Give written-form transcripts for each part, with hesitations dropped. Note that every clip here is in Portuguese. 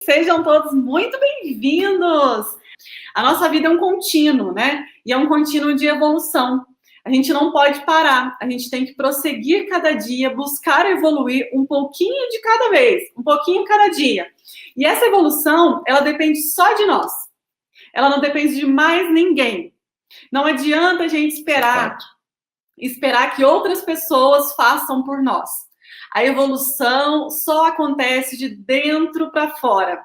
Sejam todos muito bem-vindos! A nossa vida é um contínuo, né? E é um contínuo de evolução. A gente não pode parar, a gente tem que prosseguir cada dia, buscar evoluir um pouquinho de cada vez, um pouquinho cada dia. E essa evolução, ela depende só de nós. Ela não depende de mais ninguém. Não adianta a gente esperar que outras pessoas façam por nós. A evolução só acontece de dentro para fora.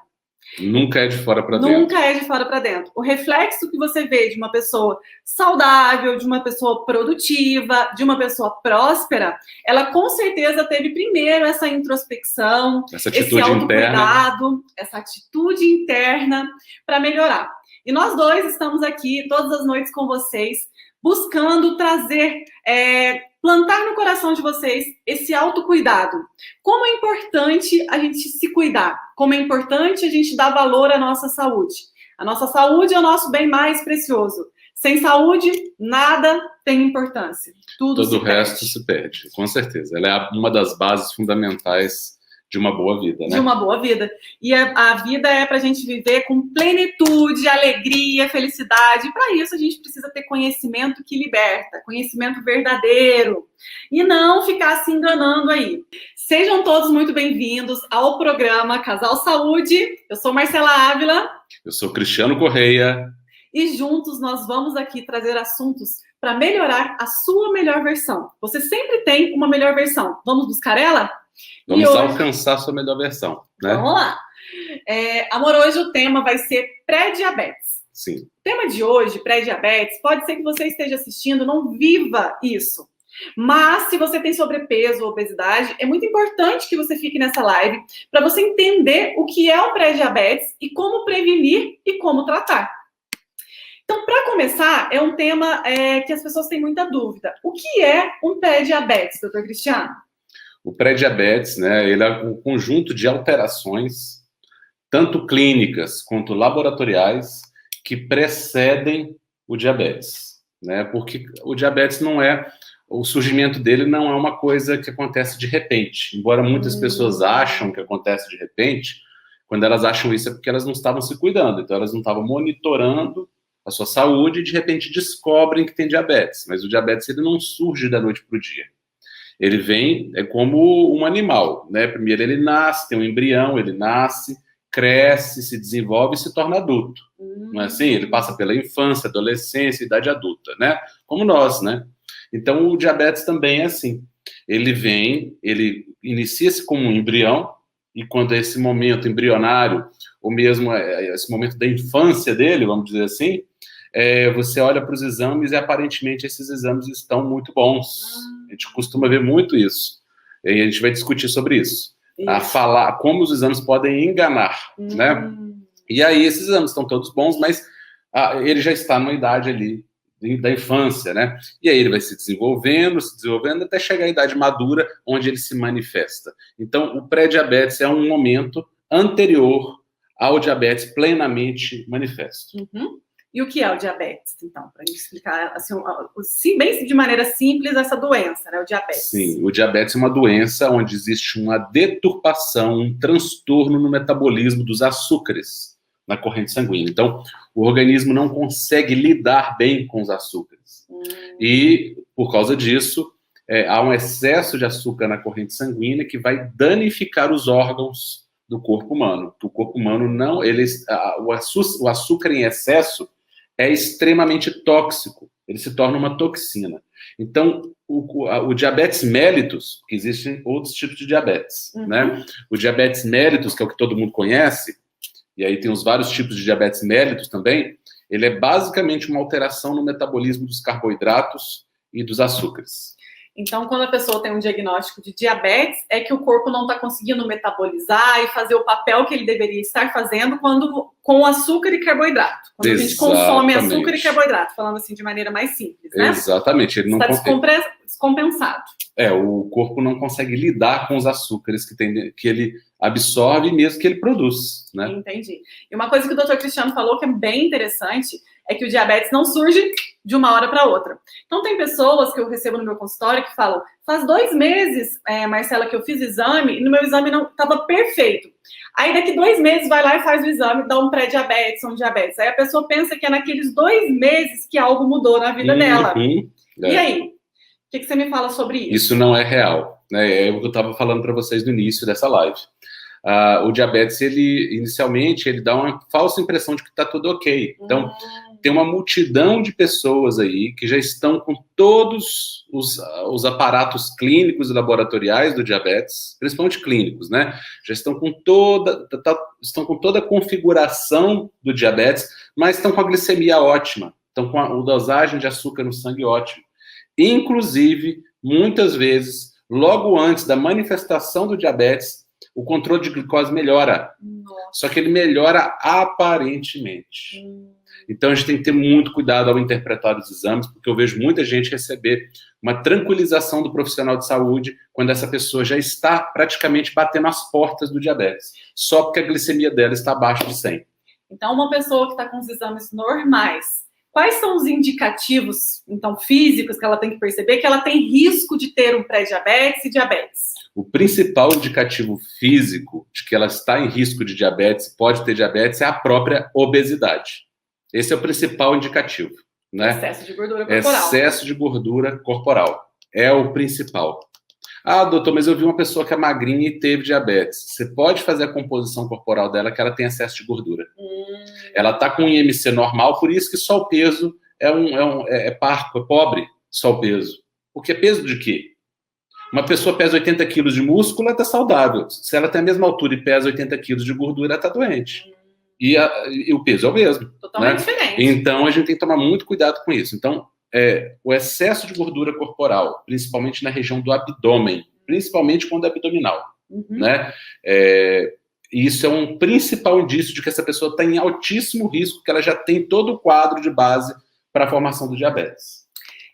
Nunca é de fora para dentro. Nunca é de fora para dentro. O reflexo que você vê de uma pessoa saudável, de uma pessoa produtiva, de uma pessoa próspera, ela com certeza teve primeiro essa introspecção, esse autocuidado, essa atitude interna para melhorar. E nós dois estamos aqui todas as noites com vocês, buscando trazer, plantar no coração de vocês esse autocuidado. Como é importante a gente se cuidar, como é importante a gente dar valor à nossa saúde. A nossa saúde é o nosso bem mais precioso. Sem saúde, nada tem importância. Todo o resto se perde, com certeza. Ela é uma das bases fundamentais de uma boa vida, né? De uma boa vida. E a vida é para a gente viver com plenitude, alegria, felicidade. E para isso a gente precisa ter conhecimento que liberta, conhecimento verdadeiro. E não ficar se enganando aí. Sejam todos muito bem-vindos ao programa Casal Saúde. Eu sou Marcela Ávila. Eu sou Cristiano Correia. E juntos nós vamos aqui trazer assuntos para melhorar a sua melhor versão. Você sempre tem uma melhor versão. Vamos buscar ela? Vamos alcançar a sua melhor versão, né? Vamos lá. Amor, hoje o tema vai ser pré-diabetes. Sim. O tema de hoje, pré-diabetes, pode ser que você esteja assistindo, não viva isso. Mas, se você tem sobrepeso ou obesidade, é muito importante que você fique nessa live para você entender o que é o pré-diabetes e como prevenir e como tratar. Então, para começar, é um tema que as pessoas têm muita dúvida. O que é um pré-diabetes, doutor Cristiano? O pré-diabetes, né, ele é um conjunto de alterações, tanto clínicas quanto laboratoriais, que precedem o diabetes, né? Porque o diabetes o surgimento dele não é uma coisa que acontece de repente. Embora muitas pessoas acham que acontece de repente, quando elas acham isso é porque elas não estavam se cuidando, então elas não estavam monitorando a sua saúde e de repente descobrem que tem diabetes. Mas o diabetes ele não surge da noite para o dia. Ele vem, é como um animal, né? Primeiro ele nasce, tem um embrião, ele nasce, cresce, se desenvolve e se torna adulto. Não é assim? Ele passa pela infância, adolescência, idade adulta, né? Como nós, né? Então o diabetes também é assim. Ele vem, ele inicia-se como um embrião e quando é esse momento embrionário, ou mesmo esse momento da infância dele, vamos dizer assim, você olha para os exames e aparentemente esses exames estão muito bons. A gente costuma ver muito isso. E a gente vai discutir sobre isso. A falar como os exames podem enganar, né? E aí esses exames estão todos bons, mas ele já está numa idade ali da infância, né? E aí ele vai se desenvolvendo até chegar à idade madura, onde ele se manifesta. Então, o pré-diabetes é um momento anterior ao diabetes plenamente manifesto. E o que é o diabetes, então? Para a gente explicar assim, bem de maneira simples essa doença, né? O diabetes. Sim, o diabetes é uma doença onde existe uma deturpação, um transtorno no metabolismo dos açúcares na corrente sanguínea. Então, o organismo não consegue lidar bem com os açúcares. E, por causa disso, há um excesso de açúcar na corrente sanguínea que vai danificar os órgãos do corpo humano. O corpo humano não... o açúcar em excesso é extremamente tóxico, ele se torna uma toxina. Então, o diabetes mellitus, que existem outros tipos de diabetes, né? O diabetes mellitus, que é o que todo mundo conhece, e aí tem os vários tipos de diabetes mellitus também, ele é basicamente uma alteração no metabolismo dos carboidratos e dos açúcares. Então, quando a pessoa tem um diagnóstico de diabetes, é que o corpo não está conseguindo metabolizar e fazer o papel que ele deveria estar fazendo com açúcar e carboidrato. Quando a gente consome açúcar e carboidrato, falando assim de maneira mais simples, né? Exatamente. Ele não está descompensado. O corpo não consegue lidar com os açúcares que ele absorve e mesmo que ele produz, né? Entendi. E uma coisa que o Dr. Cristiano falou que é bem interessante é que o diabetes não surge de uma hora para outra. Então, tem pessoas que eu recebo no meu consultório que falam, faz 2 meses, Marcela, que eu fiz exame, e no meu exame não estava perfeito. Aí, daqui 2 meses, vai lá e faz o exame, dá um pré-diabetes, um diabetes. Aí a pessoa pensa que é naqueles 2 meses que algo mudou na vida dela. E aí? O que você me fala sobre isso? Isso não é real, né? É o que eu estava falando para vocês no início dessa live. O diabetes, inicialmente, ele dá uma falsa impressão de que está tudo ok. Então, tem uma multidão de pessoas aí que já estão com todos os aparatos clínicos e laboratoriais do diabetes, principalmente clínicos, né? Já estão com toda a configuração do diabetes, mas estão com a glicemia ótima, estão com a dosagem de açúcar no sangue ótimo. Inclusive, muitas vezes, logo antes da manifestação do diabetes, o controle de glicose melhora. Nossa. Só que ele melhora aparentemente. Então, a gente tem que ter muito cuidado ao interpretar os exames, porque eu vejo muita gente receber uma tranquilização do profissional de saúde quando essa pessoa já está praticamente batendo as portas do diabetes, só porque a glicemia dela está abaixo de 100. Então, uma pessoa que está com os exames normais, quais são os indicativos, então, físicos que ela tem que perceber que ela tem risco de ter um pré-diabetes e diabetes? O principal indicativo físico de que ela está em risco de diabetes, pode ter diabetes, é a própria obesidade. Esse é o principal indicativo, né? Excesso de gordura corporal. Excesso de gordura corporal. É o principal. Ah, doutor, mas eu vi uma pessoa que é magrinha e teve diabetes. Você pode fazer a composição corporal dela que ela tem excesso de gordura. Ela está com um IMC normal, por isso que só o peso é parco, é pobre, só o peso. Porque é peso de quê? Uma pessoa pesa 80 quilos de músculo, ela está saudável. Se ela tem a mesma altura e pesa 80 quilos de gordura, ela está doente. E o peso é o mesmo. Totalmente diferente. Então, a gente tem que tomar muito cuidado com isso. Então, o excesso de gordura corporal, principalmente na região do abdômen, principalmente quando é abdominal, né? Isso é um principal indício de que essa pessoa está em altíssimo risco, que ela já tem todo o quadro de base para a formação do diabetes.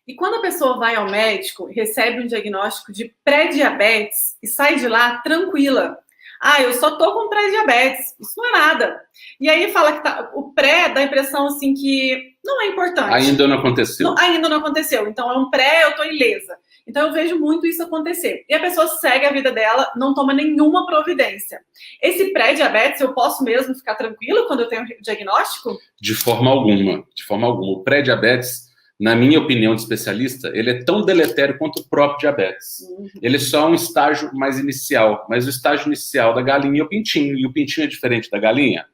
E quando a pessoa vai ao médico, recebe um diagnóstico de pré-diabetes e sai de lá tranquila. Ah, eu só tô com pré-diabetes, isso não é nada. E aí fala que o pré dá a impressão assim que não é importante. Ainda não aconteceu. Ainda não aconteceu. Então é um pré, eu tô ilesa. Então eu vejo muito isso acontecer. E a pessoa segue a vida dela, não toma nenhuma providência. Esse pré-diabetes, eu posso mesmo ficar tranquila quando eu tenho o diagnóstico? De forma alguma. De forma alguma. O pré-diabetes, na minha opinião de especialista, ele é tão deletério quanto o próprio diabetes. Ele é só um estágio mais inicial, mas o estágio inicial da galinha é o pintinho, e o pintinho é diferente da galinha.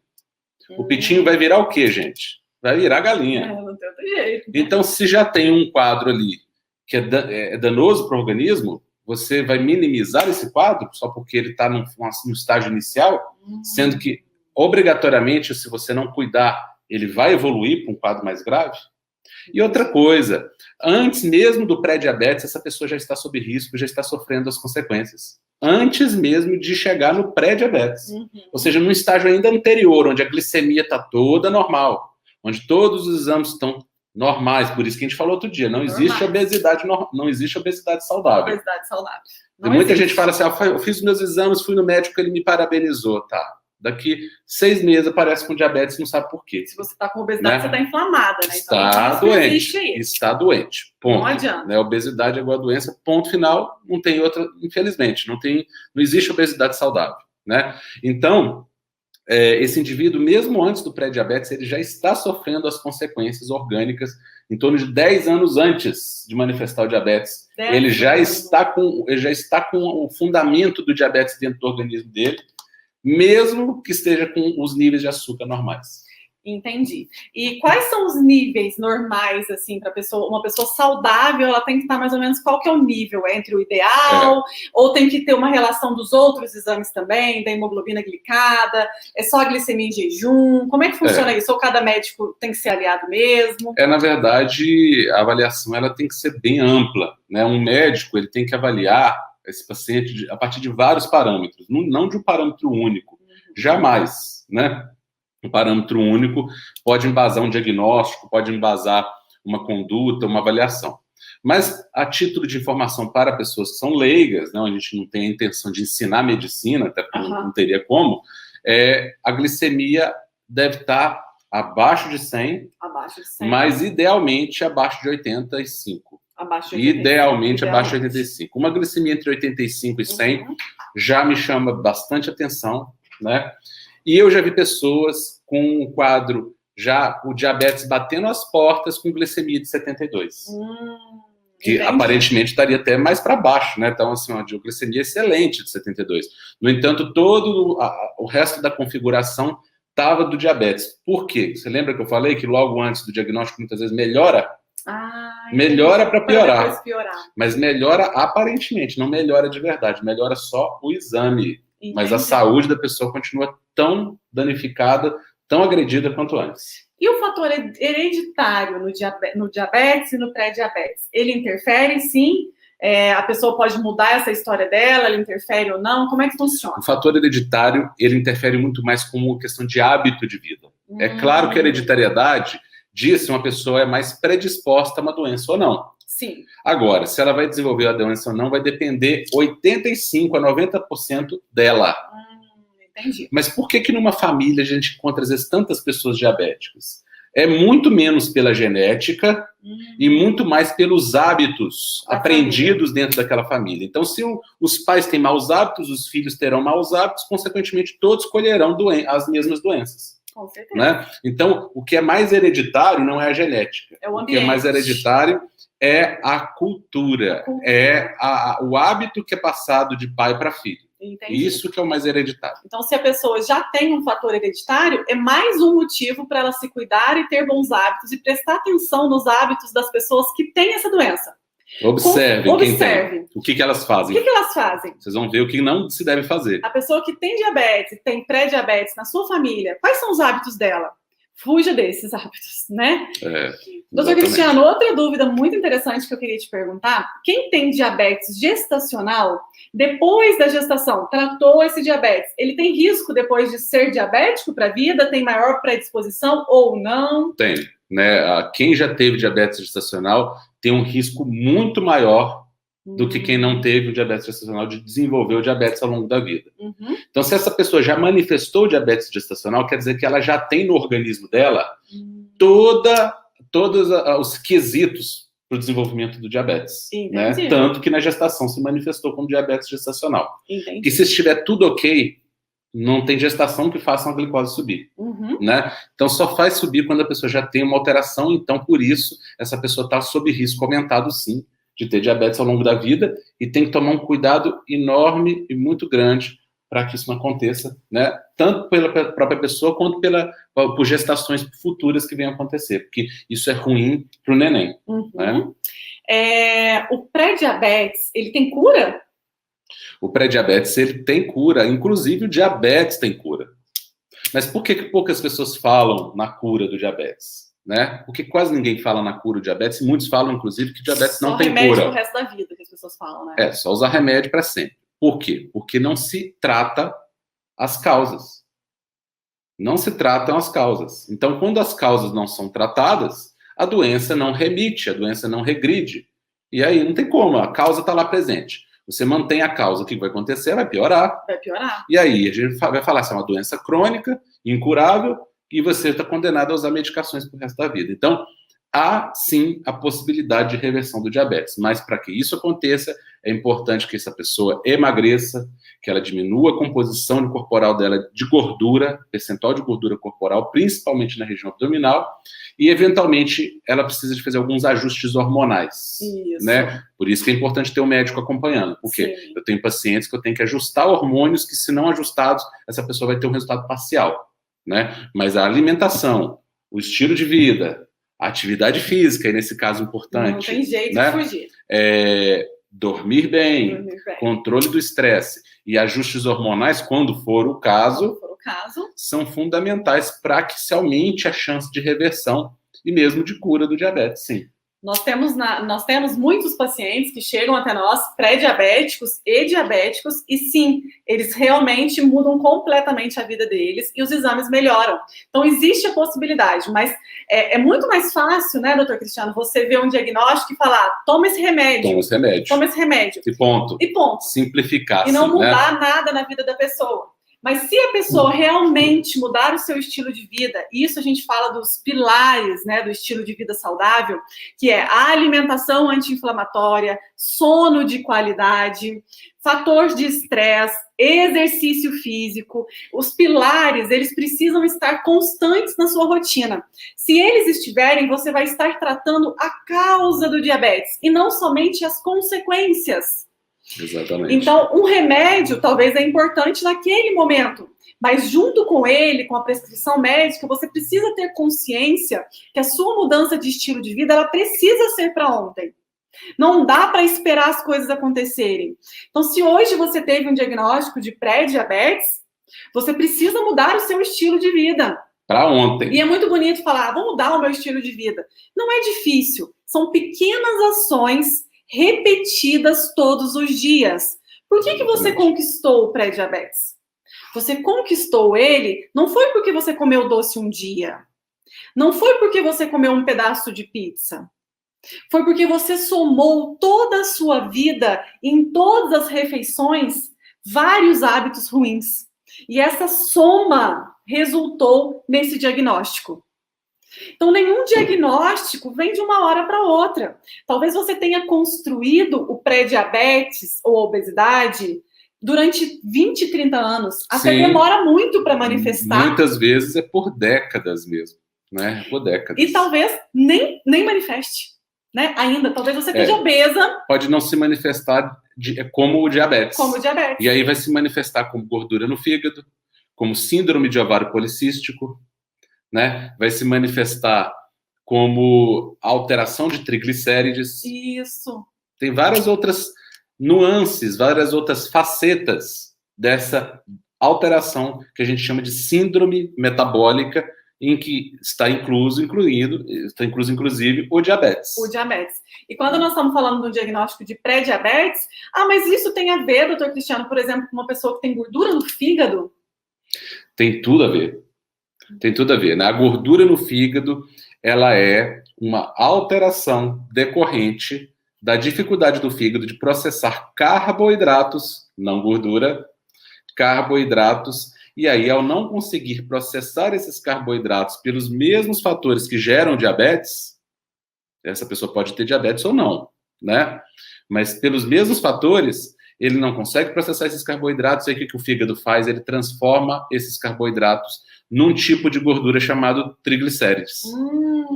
O pintinho vai virar o quê, gente? Vai virar galinha. Não tem outro jeito. Então, se já tem um quadro ali que é danoso para o organismo, você vai minimizar esse quadro só porque ele está no estágio inicial, sendo que, obrigatoriamente, se você não cuidar, ele vai evoluir para um quadro mais grave? E outra coisa, antes mesmo do pré-diabetes, essa pessoa já está sob risco, já está sofrendo as consequências. Antes mesmo de chegar no pré-diabetes. Ou seja, num estágio ainda anterior, onde a glicemia está toda normal, onde todos os exames estão normais, por isso que a gente falou outro dia, não existe obesidade, não existe obesidade saudável. Obesidade saudável. Muita gente fala assim, eu fiz meus exames, fui no médico, ele me parabenizou, tá? Daqui 6 meses aparece com diabetes, não sabe por quê. Se você está com obesidade, você está inflamada, né? Está então, doente. Está doente. Ponto. Não adianta. Né? Obesidade é igual a doença, ponto final, não tem outra, infelizmente. Não existe obesidade saudável. Né? Então, esse indivíduo, mesmo antes do pré-diabetes, ele já está sofrendo as consequências orgânicas em torno de 10 anos antes de manifestar o diabetes. Ele já está com o fundamento do diabetes dentro do organismo dele, mesmo que esteja com os níveis de açúcar normais. Entendi. E quais são os níveis normais, assim, para uma pessoa saudável, ela tem que estar mais ou menos, qual que é o nível? Entre o ideal, ou tem que ter uma relação dos outros exames também, da hemoglobina glicada, é só a glicemia em jejum? Como é que funciona isso? Ou cada médico tem que ser aliado mesmo? Na verdade, a avaliação ela tem que ser bem ampla, né? Um médico, ele tem que avaliar esse paciente a partir de vários parâmetros, não de um parâmetro único, jamais, né? Um parâmetro único pode embasar um diagnóstico, pode embasar uma conduta, uma avaliação. Mas, a título de informação para pessoas que são leigas, né, a gente não tem a intenção de ensinar medicina, até porque não teria como, a glicemia deve estar abaixo de 100, Abaixo de 100. mas idealmente abaixo de 85. Abaixo de 85. Idealmente abaixo de 85. Uma glicemia entre 85 e 100 já me chama bastante atenção, né? E eu já vi pessoas com um quadro, já o diabetes batendo as portas com glicemia de 72. Que Entendi. Aparentemente estaria até mais para baixo, né? Então, assim, uma glicemia excelente de 72. No entanto, todo o resto da configuração estava do diabetes. Por quê? Você lembra que eu falei que logo antes do diagnóstico, muitas vezes melhora? Melhora para piorar. Mas melhora aparentemente, não melhora de verdade. Melhora só o exame. Entendi. Mas a saúde da pessoa continua tão danificada, tão agredida quanto antes. E o fator hereditário no diabetes e no pré-diabetes? Ele interfere, sim? A pessoa pode mudar essa história dela, ele interfere ou não? Como é que funciona? O fator hereditário, ele interfere muito mais como questão de hábito de vida. É claro que a hereditariedade diz se uma pessoa é mais predisposta a uma doença ou não. Sim. Agora, se ela vai desenvolver a doença ou não, vai depender 85% a 90% dela. Entendi. Mas por que numa família a gente encontra, às vezes, tantas pessoas diabéticas? É muito menos pela genética e muito mais pelos hábitos aprendidos dentro daquela família. Então, se os pais têm maus hábitos, os filhos terão maus hábitos, consequentemente, todos colherão as mesmas doenças. Com certeza. Né? Então, o que é mais hereditário não é a genética. É o ambiente. O que é mais hereditário é a cultura. É o hábito que é passado de pai para filho. Entendi. Isso que é o mais hereditário. Então, se a pessoa já tem um fator hereditário, é mais um motivo para ela se cuidar e ter bons hábitos e prestar atenção nos hábitos das pessoas que têm essa doença. Observem. O que elas fazem. O que elas fazem? Vocês vão ver o que não se deve fazer. A pessoa que tem diabetes, tem pré-diabetes na sua família, quais são os hábitos dela? Fuja desses hábitos, né? Doutor Cristiano, outra dúvida muito interessante que eu queria te perguntar. Quem tem diabetes gestacional, depois da gestação, tratou esse diabetes, ele tem risco depois de ser diabético para a vida? Tem maior predisposição ou não? Tem, né? Quem já teve diabetes gestacional tem um risco muito maior do que quem não teve o diabetes gestacional de desenvolver o diabetes ao longo da vida. Então, se essa pessoa já manifestou o diabetes gestacional, quer dizer que ela já tem no organismo dela todos os quesitos para o desenvolvimento do diabetes. Né? Tanto que na gestação se manifestou como diabetes gestacional. Entendi. E se estiver tudo ok, não tem gestação que faça a glicose subir. Né? Então, só faz subir quando a pessoa já tem uma alteração. Então, por isso, essa pessoa está sob risco aumentado, sim, de ter diabetes ao longo da vida, e tem que tomar um cuidado enorme e muito grande para que isso não aconteça, né? Tanto pela própria pessoa, quanto por gestações futuras que venham a acontecer, porque isso é ruim para o neném. Né? O pré-diabetes, ele tem cura? O pré-diabetes, ele tem cura, inclusive o diabetes tem cura. Mas por que poucas pessoas falam na cura do diabetes? Né? Porque quase ninguém fala na cura do diabetes, e muitos falam, inclusive, que o diabetes não tem cura. Só remédio pro resto da vida, que as pessoas falam, né? Só usar remédio para sempre. Por quê? Porque não se trata as causas. Não se tratam as causas. Então, quando as causas não são tratadas, a doença não remite, a doença não regride. E aí não tem como, a causa está lá presente. Você mantém a causa, o que vai acontecer? Vai piorar. Vai piorar. E aí a gente vai falar se é uma doença crônica, incurável, e você está condenado a usar medicações para o resto da vida. Então, há sim a possibilidade de reversão do diabetes, mas para que isso aconteça, é importante que essa pessoa emagreça, que ela diminua a composição corporal dela de gordura, percentual de gordura corporal, principalmente na região abdominal, e eventualmente ela precisa de fazer alguns ajustes hormonais. Isso. Né? Por isso que é importante ter um médico acompanhando, porque eu tenho pacientes que eu tenho que ajustar hormônios que, se não ajustados, essa pessoa vai ter um resultado parcial. Né? Mas a alimentação, o estilo de vida, a atividade física, e nesse caso importante. Não tem jeito, né? de fugir. Dormir bem, controle do estresse e ajustes hormonais, quando for o caso, são fundamentais para que se aumente a chance de reversão e mesmo de cura do diabetes, sim. Nós temos muitos pacientes que chegam até nós, pré-diabéticos e diabéticos, e sim, eles realmente mudam completamente a vida deles e os exames melhoram. Então, existe a possibilidade, mas é muito mais fácil, né, doutor Cristiano, você ver um diagnóstico e falar, toma esse remédio. Toma esse remédio. E ponto. E ponto. Simplificar. E não mudar nada na vida da pessoa. Mas se a pessoa realmente mudar o seu estilo de vida, isso a gente fala dos pilares, né, do estilo de vida saudável, que é a alimentação anti-inflamatória, sono de qualidade, fator de estresse, exercício físico. Os pilares, eles precisam estar constantes na sua rotina. Se eles estiverem, você vai estar tratando a causa do diabetes e não somente as consequências. Exatamente. Então, um remédio talvez é importante naquele momento, mas junto com ele, com a prescrição médica, você precisa ter consciência que a sua mudança de estilo de vida, ela precisa ser para ontem. Não dá para esperar as coisas acontecerem. Então, se hoje você teve um diagnóstico de pré-diabetes, você precisa mudar o seu estilo de vida. Para ontem. E é muito bonito falar, vou mudar o meu estilo de vida. Não é difícil. São pequenas ações repetidas todos os dias. Por que você conquistou o pré-diabetes? Você conquistou ele não foi porque você comeu doce um dia. Não foi porque você comeu um pedaço de pizza. Foi porque você somou toda a sua vida, em todas as refeições, vários hábitos ruins. E essa soma resultou nesse diagnóstico. Então, nenhum diagnóstico vem de uma hora para outra. Talvez você tenha construído o pré-diabetes ou obesidade durante 20, 30 anos. Até Sim. demora muito para manifestar. Muitas vezes é por décadas mesmo, né? Por décadas. E talvez nem manifeste, né? Ainda, talvez você esteja obesa. Pode não se manifestar como o diabetes. Como o diabetes. E aí vai se manifestar como gordura no fígado, como síndrome de ovário policístico, né? Vai se manifestar como alteração de triglicérides. Isso. Tem várias outras nuances, várias outras facetas dessa alteração que a gente chama de síndrome metabólica, em que está incluso, inclusive, o diabetes. O diabetes. E quando nós estamos falando do diagnóstico de pré-diabetes, mas isso tem a ver, doutor Cristiano, por exemplo, com uma pessoa que tem gordura no fígado? Tem tudo a ver. Tem tudo a ver, né? A gordura no fígado, ela é uma alteração decorrente da dificuldade do fígado de processar carboidratos, não gordura, carboidratos, e aí, ao não conseguir processar esses carboidratos pelos mesmos fatores que geram diabetes, essa pessoa pode ter diabetes ou não, né? Mas pelos mesmos fatores, ele não consegue processar esses carboidratos, e aí o que o fígado faz? Ele transforma esses carboidratos num tipo de gordura chamado triglicérides.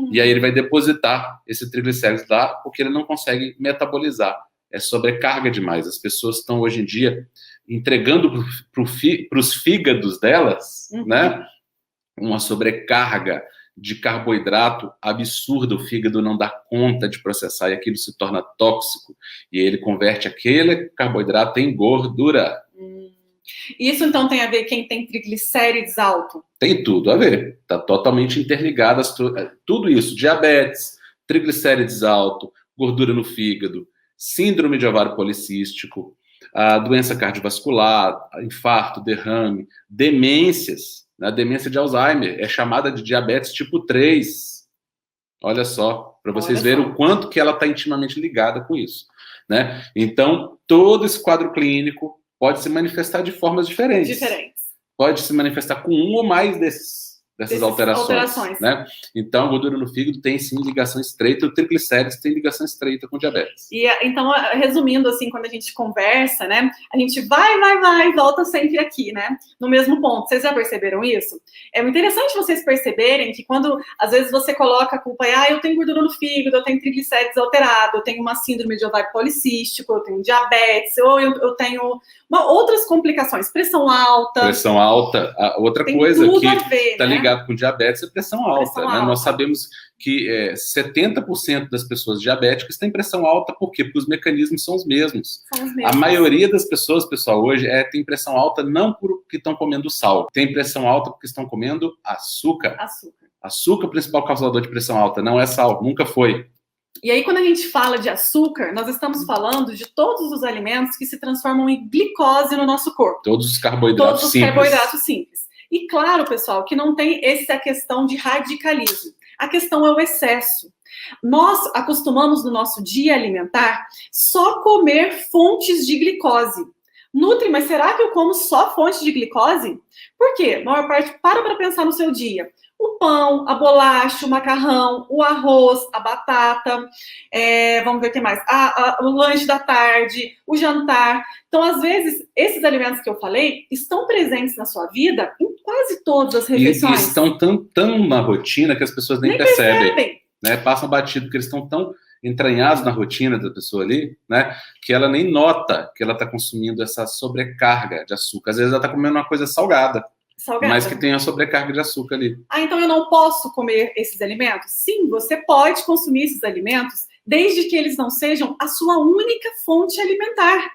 E aí ele vai depositar esse triglicérides lá, porque ele não consegue metabolizar. É sobrecarga demais. As pessoas estão, hoje em dia, entregando para os fígados delas, né, uma sobrecarga de carboidrato absurda. O fígado não dá conta de processar e aquilo se torna tóxico. E ele converte aquele carboidrato em gordura. Isso, então, tem a ver quem tem triglicérides alto? Tem tudo a ver. Está totalmente interligado. Tudo isso. Diabetes, triglicérides alto, gordura no fígado, síndrome de ovário policístico, a doença cardiovascular, infarto, derrame, demências. A demência de Alzheimer é chamada de diabetes tipo 3. Olha só, para vocês verem o quanto que ela está intimamente ligada com isso, né? Então, todo esse quadro clínico pode se manifestar de formas diferentes. Pode se manifestar com um ou mais dessas alterações. Né? Então, a gordura no fígado tem, sim, ligação estreita. O triglicérides tem ligação estreita com diabetes. E, então, resumindo, assim, quando a gente conversa, né? A gente vai e volta sempre aqui, né? No mesmo ponto. Vocês já perceberam isso? É muito interessante vocês perceberem que quando, às vezes, você coloca a culpa, eu tenho gordura no fígado, eu tenho triglicérides alterado, eu tenho uma síndrome de ovário policístico, eu tenho diabetes, ou eu tenho outras complicações, pressão alta. Pressão alta, outra tem coisa tudo que a ver, está né? ligado com diabetes é pressão alta, né? Nós sabemos que 70% das pessoas diabéticas têm pressão alta, por quê? Porque os mecanismos são os mesmos. A maioria das pessoas, pessoal, hoje tem pressão alta não porque estão comendo sal, tem pressão alta porque estão comendo açúcar. Açúcar é o principal causador de pressão alta, não é sal, nunca foi. E aí, quando a gente fala de açúcar, nós estamos falando de todos os alimentos que se transformam em glicose no nosso corpo. Todos os carboidratos simples. E claro, pessoal, que não tem essa questão de radicalismo. A questão é o excesso. Nós acostumamos no nosso dia alimentar só comer fontes de glicose. Nutre, mas será que eu como só fonte de glicose? Por quê? A maior parte, para pensar no seu dia. O pão, a bolacha, o macarrão, o arroz, a batata, vamos ver o que mais? O lanche da tarde, o jantar. Então, às vezes, esses alimentos que eu falei estão presentes na sua vida em quase todas as refeições. E estão tão na rotina que as pessoas nem percebem. Né? Passam batido, porque eles estão tão entranhados na rotina da pessoa ali, né, que ela nem nota que ela está consumindo essa sobrecarga de açúcar. Às vezes ela está comendo uma coisa salgada, mas que tem a sobrecarga de açúcar ali. Então eu não posso comer esses alimentos? Sim, você pode consumir esses alimentos, desde que eles não sejam a sua única fonte alimentar.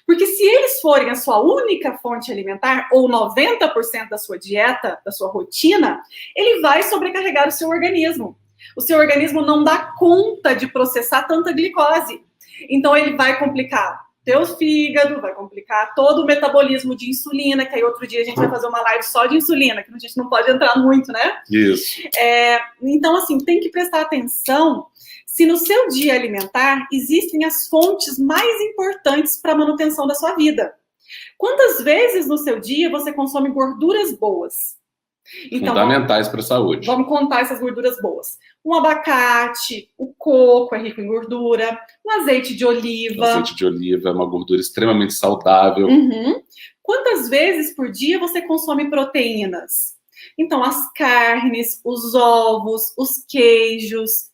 Porque se eles forem a sua única fonte alimentar, ou 90% da sua dieta, da sua rotina, ele vai sobrecarregar o seu organismo. O seu organismo não dá conta de processar tanta glicose. Então, ele vai complicar teu fígado, vai complicar todo o metabolismo de insulina, que aí outro dia a gente vai fazer uma live só de insulina, que a gente não pode entrar muito, né? Isso. Então, assim, tem que prestar atenção se no seu dia alimentar existem as fontes mais importantes para a manutenção da sua vida. Quantas vezes no seu dia você consome gorduras boas? Então, fundamentais para a saúde. Vamos contar essas gorduras boas. Um abacate, o coco é rico em gordura, o azeite de oliva. O azeite de oliva é uma gordura extremamente saudável. Uhum. Quantas vezes por dia você consome proteínas? Então, as carnes, os ovos, os queijos.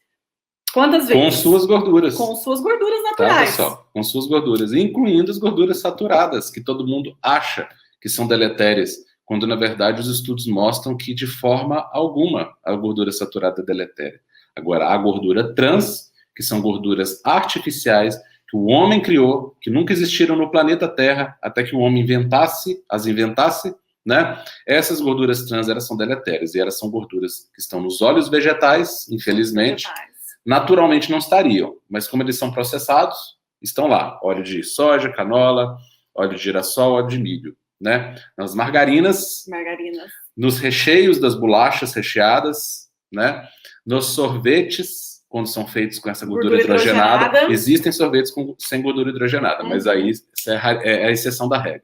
Quantas vezes? Com suas gorduras. Com suas gorduras naturais. Tá, pessoal? Com suas gorduras, incluindo as gorduras saturadas, que todo mundo acha que são deletérias, quando, na verdade, os estudos mostram que, de forma alguma, a gordura saturada é deletéria. Agora, a gordura trans, que são gorduras artificiais, que o homem criou, que nunca existiram no planeta Terra, até que o homem as inventasse, né? Essas gorduras trans, elas são deletérias, e elas são gorduras que estão nos óleos vegetais, infelizmente. Naturalmente não estariam, mas como eles são processados, estão lá. Óleo de soja, canola, óleo de girassol, óleo de milho. Né? Nas margarinas, nos recheios das bolachas recheadas, né? Nos sorvetes, quando são feitos com essa gordura hidrogenada. Existem sorvetes sem gordura hidrogenada, mas aí é a exceção da regra.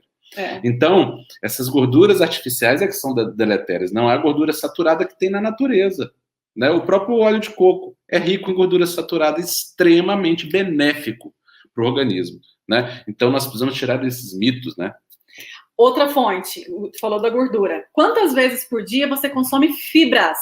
Então, essas gorduras artificiais é que são deletérias, não é a gordura saturada que tem na natureza. Né? O próprio óleo de coco é rico em gordura saturada, extremamente benéfico para o organismo. Né? Então, nós precisamos tirar esses mitos, né? Outra fonte, falou da gordura. Quantas vezes por dia você consome fibras?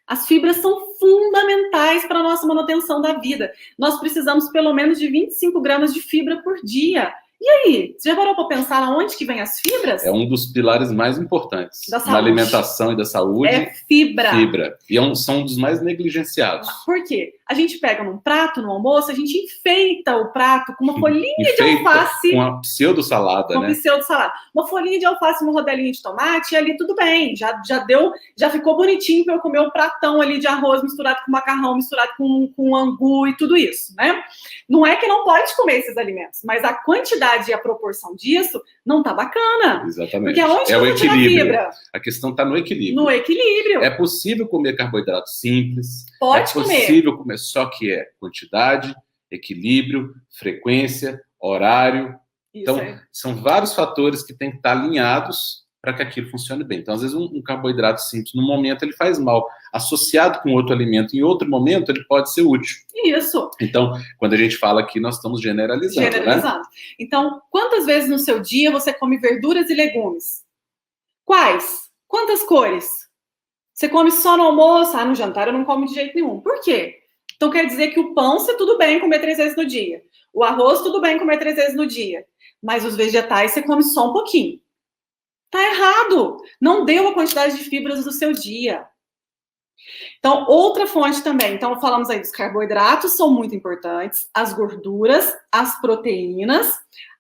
As fibras são fundamentais para a nossa manutenção da vida. Nós precisamos pelo menos de 25 gramas de fibra por dia. E aí, você já parou para pensar aonde que vem as fibras? É um dos pilares mais importantes na alimentação e da saúde. É fibra. Fibra. E são um dos mais negligenciados. Por quê? A gente pega num prato, no almoço, a gente enfeita o prato com uma folhinha de alface. Com uma pseudo-salada, né? Com pseudo-salada. Uma folhinha de alface, uma rodelinha de tomate, e ali tudo bem. Já ficou bonitinho para eu comer um pratão ali de arroz misturado com macarrão, misturado com angu e tudo isso, né? Não é que não pode comer esses alimentos, mas a quantidade e a proporção disso não tá bacana. Exatamente. Porque aonde é o equilíbrio. Fibra? A questão está no equilíbrio. No equilíbrio. É possível comer carboidrato simples. Pode comer. É possível comer, só que é quantidade, equilíbrio, frequência, horário. Então, são vários fatores que têm que estar alinhados para que aquilo funcione bem. Então, às vezes, um carboidrato simples, no momento, ele faz mal. Associado com outro alimento, em outro momento, ele pode ser útil. Isso. Então, quando a gente fala aqui, nós estamos generalizando. Né? Então, quantas vezes no seu dia você come verduras e legumes? Quais? Quantas cores? Você come só no almoço? No jantar eu não como de jeito nenhum. Por quê? Então, quer dizer que o pão, você tudo bem comer 3 vezes no dia. O arroz, tudo bem comer 3 vezes no dia. Mas os vegetais, você come só um pouquinho. Tá errado. Não deu a quantidade de fibras do seu dia. Então, outra fonte também. Então, falamos aí dos carboidratos, são muito importantes. As gorduras, as proteínas,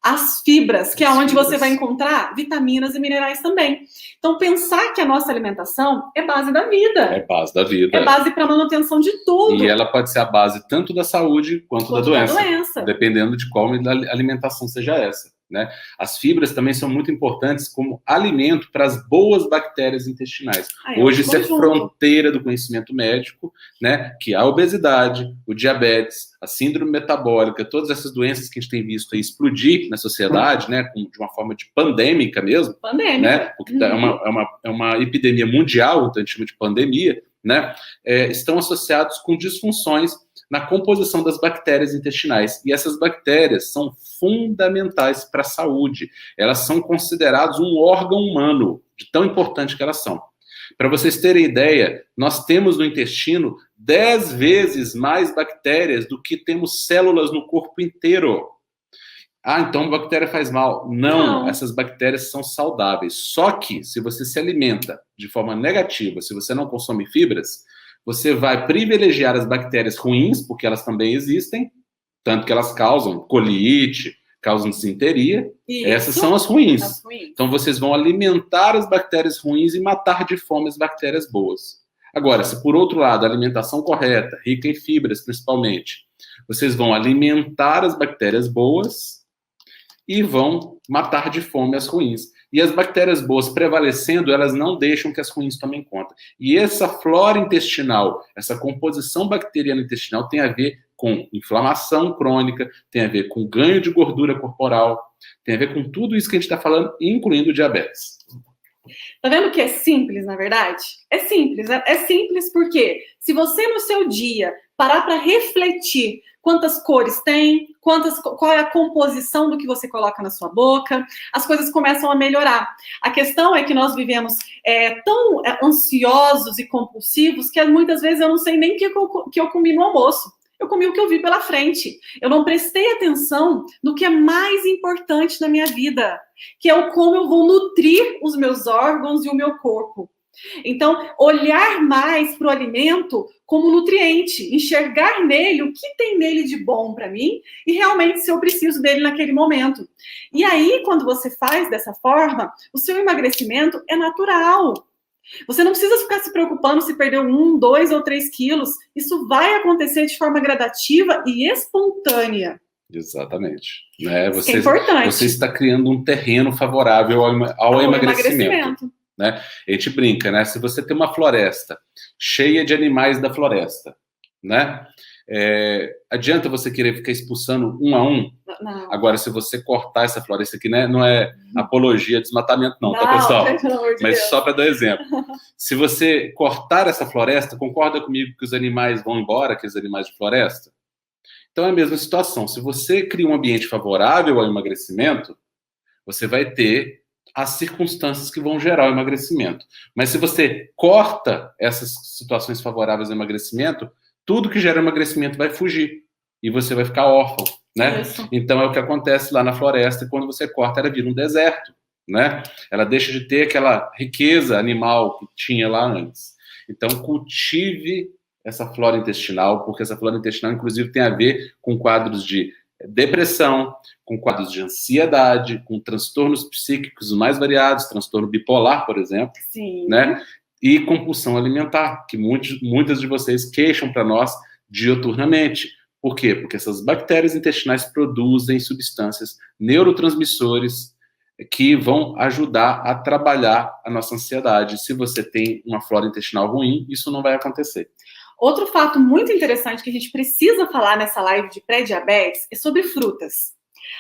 as fibras, que é onde você vai encontrar vitaminas e minerais também. Então, pensar que a nossa alimentação é base da vida. É base da vida. É base para manutenção de tudo. E ela pode ser a base tanto da saúde quanto da doença. Dependendo de qual alimentação seja essa. né? As fibras também são muito importantes como alimento para as boas bactérias intestinais. Hoje isso é fronteira do conhecimento médico, né? Que a obesidade, o diabetes, a síndrome metabólica, todas essas doenças que a gente tem visto aí explodir na sociedade, né? De uma forma de pandêmica mesmo. Pandêmica. Né? Porque é uma epidemia mundial, então a gente chama de pandemia, né? Estão associados com disfunções na composição das bactérias intestinais. E essas bactérias são fundamentais para a saúde. Elas são consideradas um órgão humano, de tão importante que elas são. Para vocês terem ideia, nós temos no intestino 10 vezes mais bactérias do que temos células no corpo inteiro. Ah, então a bactéria faz mal. Não, essas bactérias são saudáveis. Só que, se você se alimenta de forma negativa, se você não consome fibras, você vai privilegiar as bactérias ruins, porque elas também existem, tanto que elas causam colite, causam disenteria. Isso. Essas são as ruins. Então, vocês vão alimentar as bactérias ruins e matar de fome as bactérias boas. Agora, se por outro lado, a alimentação correta, rica em fibras principalmente, vocês vão alimentar as bactérias boas e vão matar de fome as ruins. E as bactérias boas prevalecendo, elas não deixam que as ruins tomem conta. E essa flora intestinal, essa composição bacteriana intestinal tem a ver com inflamação crônica, tem a ver com ganho de gordura corporal, tem a ver com tudo isso que a gente está falando, incluindo diabetes. Tá vendo que é simples, na verdade? É simples. É simples porque se você no seu dia parar para refletir quantas cores tem, qual é a composição do que você coloca na sua boca, as coisas começam a melhorar. A questão é que nós vivemos tão ansiosos e compulsivos que muitas vezes eu não sei nem o que eu comi no almoço. Eu comi o que eu vi pela frente. Eu não prestei atenção no que é mais importante na minha vida, que é o como eu vou nutrir os meus órgãos e o meu corpo. Então, olhar mais para o alimento como nutriente, enxergar nele o que tem nele de bom para mim e realmente se eu preciso dele naquele momento. E aí, quando você faz dessa forma, o seu emagrecimento é natural. Você não precisa ficar se preocupando se perdeu 1, 2 ou 3 quilos. Isso vai acontecer de forma gradativa e espontânea. Exatamente. Né? Isso é importante. Você está criando um terreno favorável ao emagrecimento. Né? A gente brinca, né? Se você tem uma floresta cheia de animais da floresta, né? Adianta você querer ficar expulsando um a um? Não. Agora, se você cortar essa floresta aqui, né? Não é apologia a desmatamento, não, tá, pessoal? Mas só para dar exemplo. Se você cortar essa floresta, concorda comigo que os animais vão embora, aqueles animais de floresta? Então é a mesma situação. Se você cria um ambiente favorável ao emagrecimento, você vai ter as circunstâncias que vão gerar o emagrecimento. Mas se você corta essas situações favoráveis ao emagrecimento, tudo que gera emagrecimento vai fugir e você vai ficar órfão, né? Isso. Então é o que acontece lá na floresta, quando você corta, ela vira um deserto, né? Ela deixa de ter aquela riqueza animal que tinha lá antes. Então cultive essa flora intestinal, porque essa flora intestinal, inclusive, tem a ver com quadros de depressão, com quadros de ansiedade, com transtornos psíquicos mais variados, transtorno bipolar, por exemplo, Sim. Né? E compulsão alimentar, que muitas de vocês queixam para nós diuturnamente. Por quê? Porque essas bactérias intestinais produzem substâncias neurotransmissores que vão ajudar a trabalhar a nossa ansiedade. Se você tem uma flora intestinal ruim, isso não vai acontecer. Outro fato muito interessante que a gente precisa falar nessa live de pré-diabetes é sobre frutas.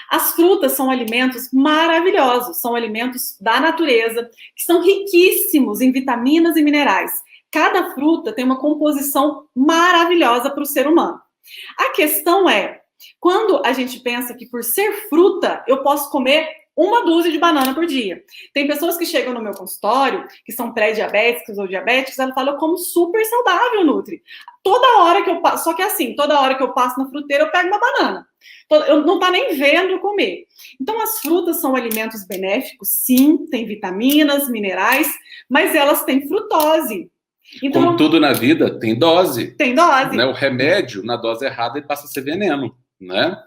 As frutas são alimentos maravilhosos, são alimentos da natureza, que são riquíssimos em vitaminas e minerais. Cada fruta tem uma composição maravilhosa para o ser humano. A questão é, quando a gente pensa que por ser fruta, eu posso comer 1 dúzia de banana por dia. Tem pessoas que chegam no meu consultório, que são pré-diabéticos ou diabéticos, ela fala, eu como super saudável, Nutri. Toda hora que eu passo, só que assim, toda hora que eu passo na fruteira, eu pego uma banana. Eu não tá nem vendo eu comer. Então, as frutas são alimentos benéficos, sim, tem vitaminas, minerais, mas elas têm frutose. Então, como tudo na vida, tem dose. Tem dose. Né? O remédio, na dose errada, ele passa a ser veneno, né?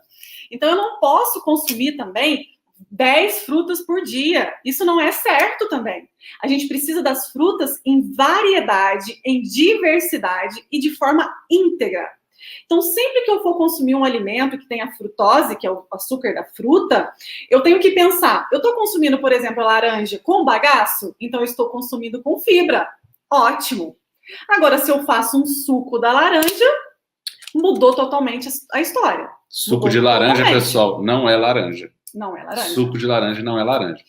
Então, eu não posso consumir também 10 frutas por dia. Isso não é certo também. A gente precisa das frutas em variedade, em diversidade e de forma íntegra. Então, sempre que eu for consumir um alimento que tenha frutose, que é o açúcar da fruta, eu tenho que pensar, eu estou consumindo, por exemplo, a laranja com bagaço? Então, eu estou consumindo com fibra. Ótimo. Agora, se eu faço um suco da laranja, mudou totalmente a história. Suco de laranja, pessoal, não é laranja. Não é laranja. Suco de laranja não é laranja.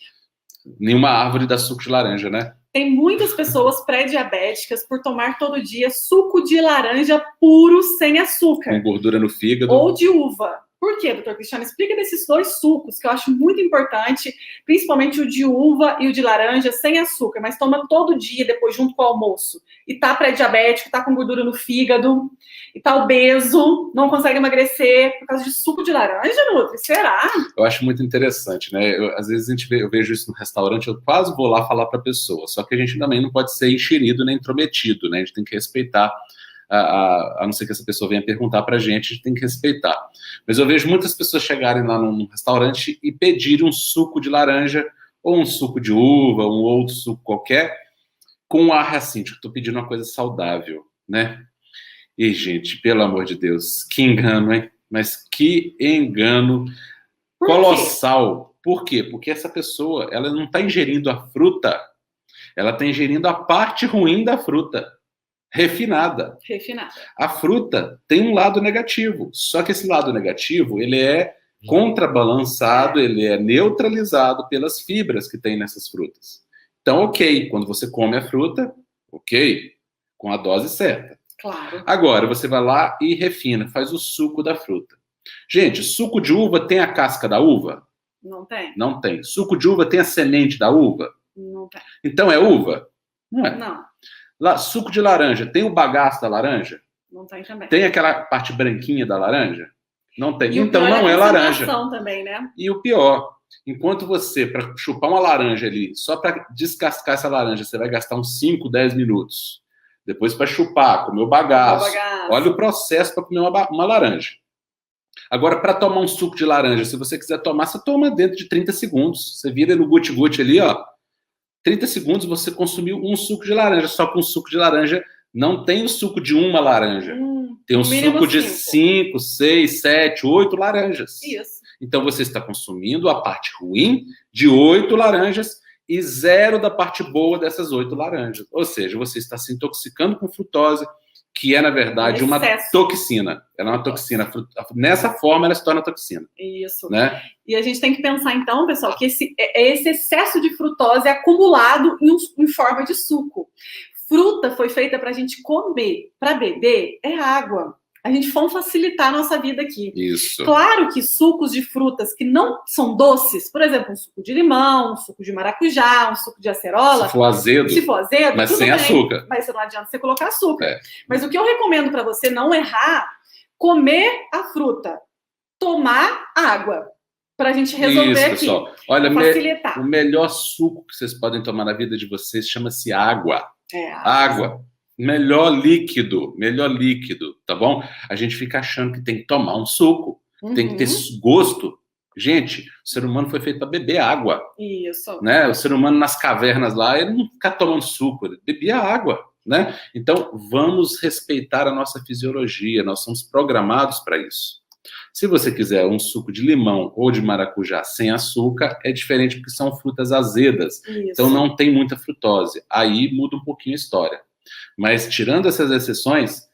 Nenhuma árvore dá suco de laranja, né? Tem muitas pessoas pré-diabéticas por tomar todo dia suco de laranja puro, sem açúcar. Com gordura no fígado. Ou de uva. Por quê, doutor Cristiano? Explica desses dois sucos, que eu acho muito importante, principalmente o de uva e o de laranja, sem açúcar, mas toma todo dia, depois junto com o almoço. E tá pré-diabético, tá com gordura no fígado, e tá obeso, não consegue emagrecer por causa de suco de laranja, Nutri? Será? Eu acho muito interessante, né? Às vezes eu vejo isso no restaurante, eu quase vou lá falar para a pessoa, só que a gente também não pode ser enxerido nem intrometido, né? A gente tem que respeitar, a não ser que essa pessoa venha perguntar para a gente tem que respeitar. Mas eu vejo muitas pessoas chegarem lá num restaurante e pedirem um suco de laranja, ou um suco de uva, um outro suco qualquer, com um ar assim, tipo, estou pedindo uma coisa saudável, né? E, gente, pelo amor de Deus, que engano, hein? Mas que engano colossal. Por quê? Porque essa pessoa, ela não está ingerindo a fruta, ela está ingerindo a parte ruim da fruta. Refinada. A fruta tem um lado negativo, só que esse lado negativo, ele é contrabalançado, ele é neutralizado pelas fibras que tem nessas frutas. Então, ok, quando você come a fruta, ok, com a dose certa. Claro. Agora, você vai lá e refina, faz o suco da fruta. Gente, suco de uva tem a casca da uva? Não tem. Não tem. Suco de uva tem a semente da uva? Não tem. Então é uva? Não é. Não. Lá, suco de laranja, tem o bagaço da laranja? Não tem também. Tem aquela parte branquinha da laranja? Não tem. E então não é laranja. Também, né? E o pior, enquanto você, para chupar uma laranja ali, só para descascar essa laranja, você vai gastar uns 5, 10 minutos. Depois para chupar, comer o bagaço. Olha o processo para comer uma laranja. Agora, para tomar um suco de laranja, se você quiser tomar, você toma dentro de 30 segundos. Você vira no guti-guti ali, ó. 30 segundos você consumiu um suco de laranja. Só que um suco de laranja não tem o suco de uma laranja. Tem um suco de 5, 6, 7, 8 laranjas. Isso. Então você está consumindo a parte ruim de 8 laranjas e 0 da parte boa dessas 8 laranjas. Ou seja, você está se intoxicando com frutose, que é, na verdade, uma toxina. Ela é uma toxina. Nessa forma, ela se torna toxina. Isso. Né? E a gente tem que pensar, então, pessoal, que esse excesso de frutose é acumulado em forma de suco. Fruta foi feita para a gente comer. Para beber, é água. A gente vamos facilitar a nossa vida aqui. Isso. Claro que sucos de frutas que não são doces, por exemplo, um suco de limão, um suco de maracujá, um suco de acerola. Se for azedo, mas sem açúcar. Mas não adianta você colocar açúcar. Mas o que eu recomendo para você não errar, comer a fruta, tomar água. Para a gente resolver isso, aqui. Pessoal. Olha, facilitar. O melhor suco que vocês podem tomar na vida de vocês chama-se água. Água. Melhor líquido, tá bom? A gente fica achando que tem que tomar um suco, tem que ter gosto. Gente, o ser humano foi feito para beber água. Isso. Né? O ser humano nas cavernas lá, ele não fica tomando suco, ele bebia água, né? Então, vamos respeitar a nossa fisiologia, nós somos programados para isso. Se você quiser um suco de limão ou de maracujá sem açúcar, é diferente porque são frutas azedas. Isso. Então, não tem muita frutose. Aí muda um pouquinho a história. Mas, tirando essas exceções,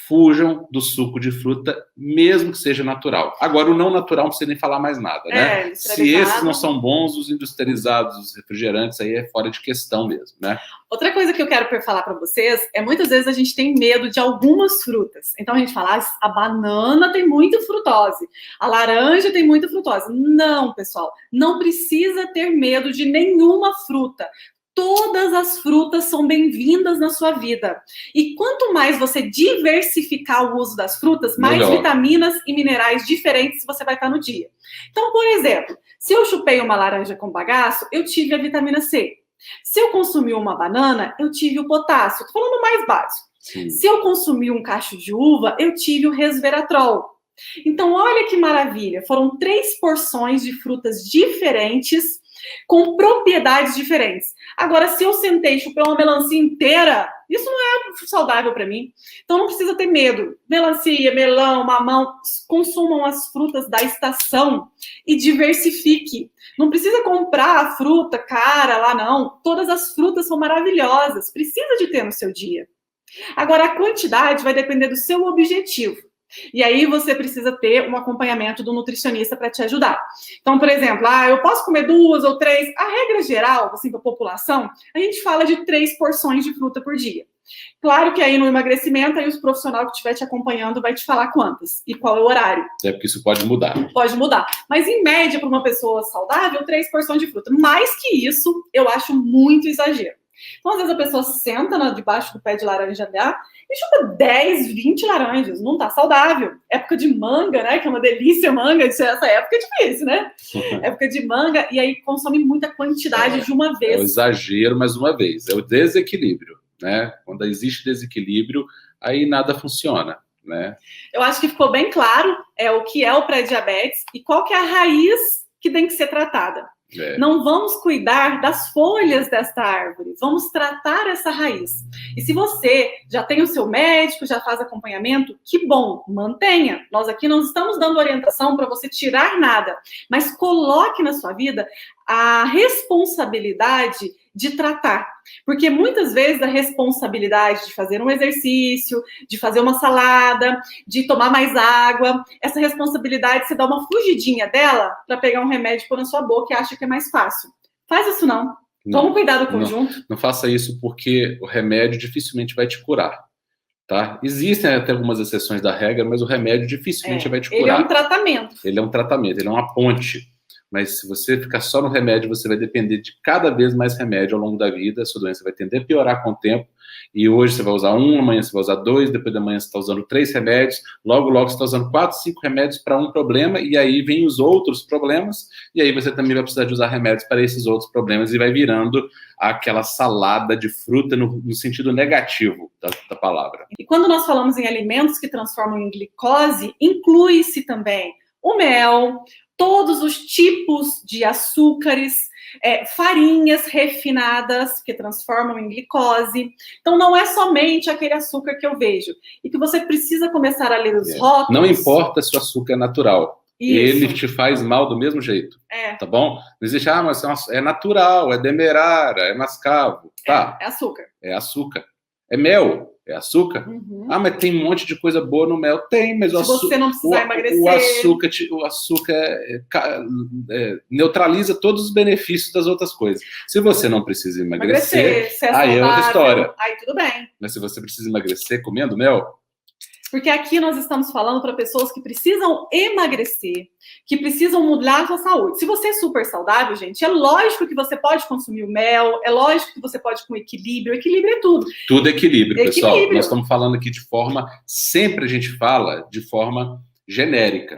fujam do suco de fruta, mesmo que seja natural. Agora, o não natural não precisa nem falar mais nada, né? Se esses não são bons, os industrializados, os refrigerantes, aí é fora de questão mesmo, né? Outra coisa que eu quero falar para vocês é muitas vezes a gente tem medo de algumas frutas. Então a gente fala, a banana tem muita frutose, a laranja tem muita frutose. Não, pessoal, não precisa ter medo de nenhuma fruta. Todas as frutas são bem-vindas na sua vida. E quanto mais você diversificar o uso das frutas, mais vitaminas e minerais diferentes você vai estar no dia. Então, por exemplo, se eu chupei uma laranja com bagaço, eu tive a vitamina C. Se eu consumi uma banana, eu tive o potássio. Estou falando mais básico. Sim. Se eu consumi um cacho de uva, eu tive o resveratrol. Então, olha que maravilha. Foram 3 porções de frutas diferentes com propriedades diferentes. Agora, se eu sentei e chupei uma melancia inteira, isso não é saudável para mim. Então não precisa ter medo. Melancia, melão, mamão, consumam as frutas da estação e diversifique. Não precisa comprar a fruta cara lá, não. Todas as frutas são maravilhosas. Precisa de ter no seu dia. Agora, a quantidade vai depender do seu objetivo. E aí você precisa ter um acompanhamento do nutricionista para te ajudar. Então, por exemplo, eu posso comer 2 ou 3. A regra geral, assim, para a população, a gente fala de 3 porções de fruta por dia. Claro que aí no emagrecimento, aí os profissionais que estiver te acompanhando vai te falar quantas e qual é o horário. É porque isso pode mudar. Pode mudar. Mas, em média, para uma pessoa saudável, 3 porções de fruta. Mais que isso, eu acho muito exagero. Então, às vezes, a pessoa senta debaixo do pé de laranja dela e chupa 10, 20 laranjas. Não tá saudável. Época de manga, né? Que é uma delícia manga. Essa época é difícil, né? Época de manga. E aí consome muita quantidade de uma vez. É o exagero, mais uma vez. É o desequilíbrio, né? Quando existe desequilíbrio, aí nada funciona, né? Eu acho que ficou bem claro o que é o pré-diabetes e qual que é a raiz que tem que ser tratada. Não vamos cuidar das folhas desta árvore, vamos tratar essa raiz. E se você já tem o seu médico, já faz acompanhamento, que bom, mantenha. Nós aqui não estamos dando orientação para você tirar nada, mas coloque na sua vida a responsabilidade de tratar. Porque muitas vezes a responsabilidade de fazer um exercício, de fazer uma salada, de tomar mais água, essa responsabilidade, você dá uma fugidinha dela para pegar um remédio e pôr na sua boca e acha que é mais fácil. Faz isso não. Vamos cuidar do conjunto. Não faça isso porque o remédio dificilmente vai te curar. Tá? Existem até algumas exceções da regra, mas o remédio dificilmente vai te curar. Ele é um tratamento. Ele é um tratamento, ele é uma ponte. Mas se você ficar só no remédio, você vai depender de cada vez mais remédio ao longo da vida, a sua doença vai tender a piorar com o tempo, e hoje você vai usar 1, amanhã você vai usar 2, depois da manhã você está usando 3 remédios, logo você está usando 4, 5 remédios para um problema, e aí vem os outros problemas, e aí você também vai precisar de usar remédios para esses outros problemas, e vai virando aquela salada de fruta no sentido negativo da palavra. E quando nós falamos em alimentos que transformam em glicose, inclui-se também o mel, todos os tipos de açúcares, farinhas refinadas que transformam em glicose. Então, não é somente aquele açúcar que eu vejo. E que você precisa começar a ler os rótulos. Não importa se o açúcar é natural. Isso. Ele te faz mal do mesmo jeito. Tá bom? Não existe, mas é natural, é demerara, é mascavo. Tá. É açúcar. É açúcar. É mel. É açúcar? Mas tem um monte de coisa boa no mel. Tem, mas você não precisar emagrecer. O açúcar neutraliza todos os benefícios das outras coisas. Se você não precisa emagrecer aí é outra história. Aí tudo bem. Mas se você precisa emagrecer comendo mel... Porque aqui nós estamos falando para pessoas que precisam emagrecer, que precisam mudar a sua saúde. Se você é super saudável, gente, é lógico que você pode consumir o mel, é lógico que você pode com equilíbrio. Equilíbrio é tudo. Tudo é equilíbrio, pessoal. Nós estamos falando aqui de forma... Sempre a gente fala de forma genérica,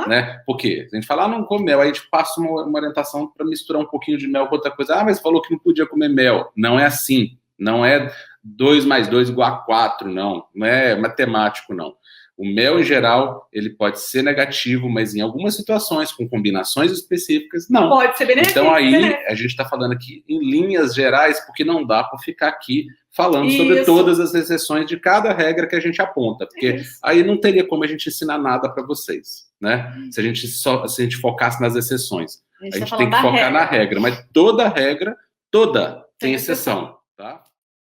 né? Por quê? A gente fala, não come mel, aí a gente passa uma orientação para misturar um pouquinho de mel com outra coisa. Mas falou que não podia comer mel. Não é assim. Não é 2 mais 2 igual a 4, não. Não é matemático, não. O mel, em geral, ele pode ser negativo, mas em algumas situações, com combinações específicas, não. Pode ser benéfico. Então, aí, a gente está falando aqui em linhas gerais, porque não dá para ficar aqui falando sobre todas as exceções de cada regra que a gente aponta, porque aí não teria como a gente ensinar nada para vocês, né? Se a gente focasse nas exceções. A gente tem que focar na regra, mas toda regra, tem exceção, tá?